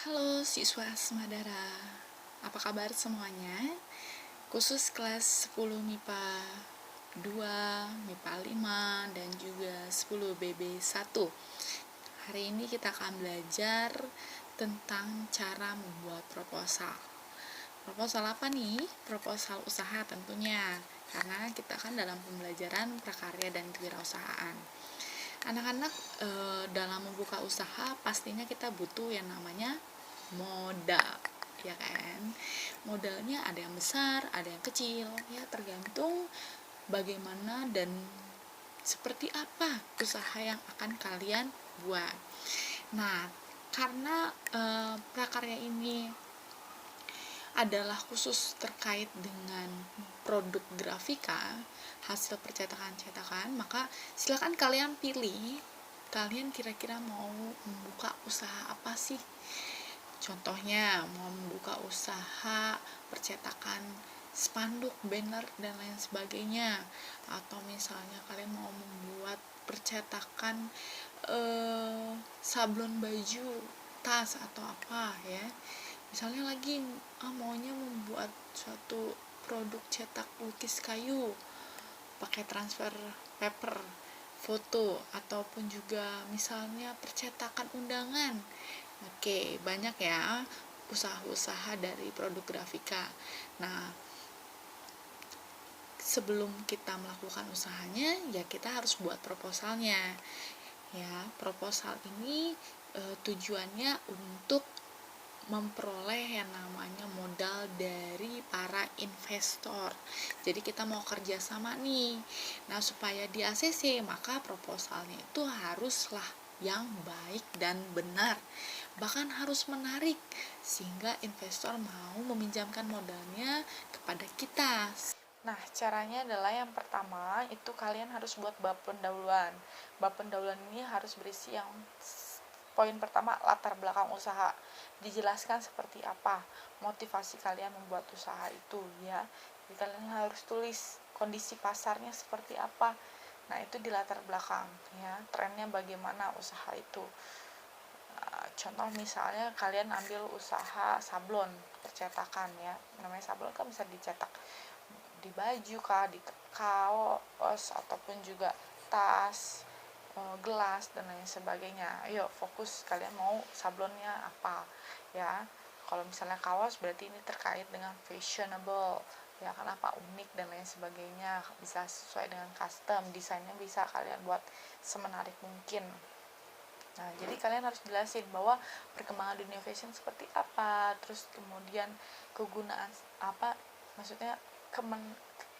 Halo siswa Semadara, apa kabar semuanya? Khusus kelas 10 MIPA 2, MIPA 5, dan juga 10 BB 1. Hari ini kita akan belajar tentang cara membuat proposal. Proposal apa nih? Proposal usaha tentunya, karena kita kan dalam pembelajaran prakarya dan kewirausahaan. Anak-anak dalam membuka usaha pastinya kita butuh yang namanya modal, ya kan? Modalnya ada yang besar, ada yang kecil, ya tergantung bagaimana dan seperti apa usaha yang akan kalian buat. Nah, karena prakarya ini adalah khusus terkait dengan produk grafika, hasil percetakan-cetakan, maka silakan kalian pilih, kalian kira-kira mau membuka usaha apa sih? Contohnya mau membuka usaha percetakan spanduk, banner, dan lain sebagainya, atau misalnya kalian mau membuat percetakan sablon baju, tas, atau apa ya. Misalnya lagi maunya membuat suatu produk cetak lukis kayu pakai transfer paper, foto, ataupun juga misalnya percetakan undangan. Oke, banyak ya usaha-usaha dari produk grafika. Nah, sebelum kita melakukan usahanya, ya kita harus buat proposalnya. Ya, proposal ini tujuannya untuk memperoleh yang namanya modal dari para investor. Jadi kita mau kerja sama nih. Nah, supaya di ACC, maka proposalnya itu haruslah yang baik dan benar. Bahkan harus menarik sehingga investor mau meminjamkan modalnya kepada kita. Nah, caranya adalah yang pertama itu kalian harus buat bab pendahuluan. Bab pendahuluan ini harus berisi yang poin pertama, latar belakang usaha. Dijelaskan seperti apa motivasi kalian membuat usaha itu ya. Jadi kalian harus tulis kondisi pasarnya seperti apa. Nah, itu di latar belakang ya, trennya bagaimana usaha itu. Contoh misalnya kalian ambil usaha sablon percetakan ya. Namanya sablon kan bisa dicetak di baju kah, di kaos, ataupun juga tas, gelas, dan lain sebagainya. Ayo fokus, kalian mau sablonnya apa ya. Kalau misalnya kaos berarti ini terkait dengan fashionable ya, kenapa unik dan lain sebagainya, bisa sesuai dengan custom, desainnya bisa kalian buat semenarik mungkin. Nah, jadi kalian harus jelasin bahwa perkembangan dunia fashion seperti apa, terus kemudian kegunaan apa, maksudnya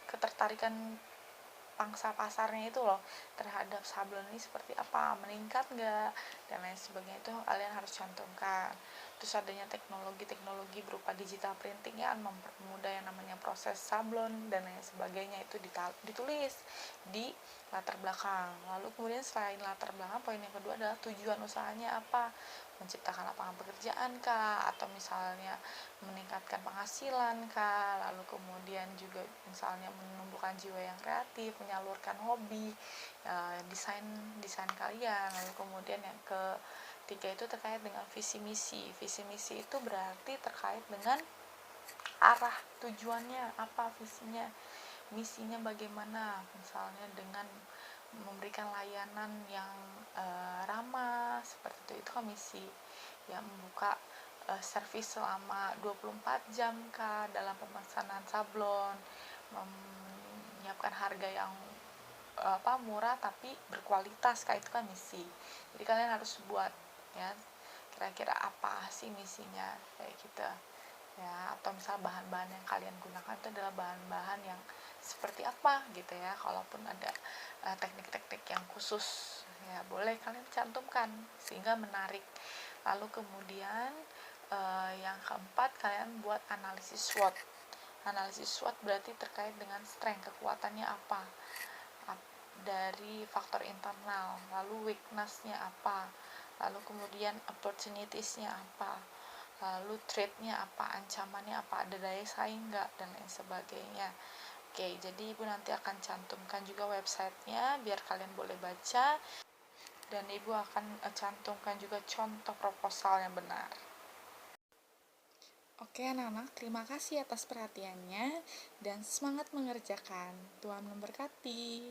ketertarikan pangsa pasarnya itu loh terhadap sablon ini seperti apa, meningkat nggak, dan lain sebagainya, itu kalian harus cantumkan. Terus adanya teknologi berupa digital printing ya, mempermudah yang namanya proses sablon dan lain sebagainya, itu ditulis di latar belakang. Lalu kemudian selain latar belakang, poin yang kedua adalah tujuan usahanya apa, menciptakan lapangan pekerjaan kah, atau misalnya meningkatkan penghasilan kah, lalu kemudian juga misalnya menumbuhkan jiwa yang kreatif, menyalurkan hobi, desain kalian. Lalu kemudian yang ketiga itu terkait dengan visi misi. Visi misi itu berarti terkait dengan arah tujuannya apa, visinya, misinya bagaimana, misalnya dengan memberikan layanan yang ramah seperti itu kan misi ya, membuka servis selama 24 jam kah dalam pemesanan sablon, menyiapkan harga yang murah tapi berkualitas kah, itu kan misi. Jadi kalian harus buat ya, kira-kira apa sih misinya kayak gitu ya, atau misal bahan-bahan yang kalian gunakan itu adalah bahan-bahan yang seperti apa gitu ya. Kalaupun ada teknik-teknik yang khusus ya, boleh kalian cantumkan sehingga menarik. Lalu kemudian yang keempat, kalian buat analisis SWOT. Analisis SWOT berarti terkait dengan strength, kekuatannya apa dari faktor internal, lalu weakness-nya apa, lalu kemudian opportunities-nya apa, lalu threat-nya apa, ancamannya apa, ada daya saing nggak, dan lain sebagainya. Oke, jadi ibu nanti akan cantumkan juga websitenya biar kalian boleh baca, dan ibu akan cantumkan juga contoh proposal yang benar. Oke anak-anak, terima kasih atas perhatiannya dan semangat mengerjakan. Tuhan memberkati.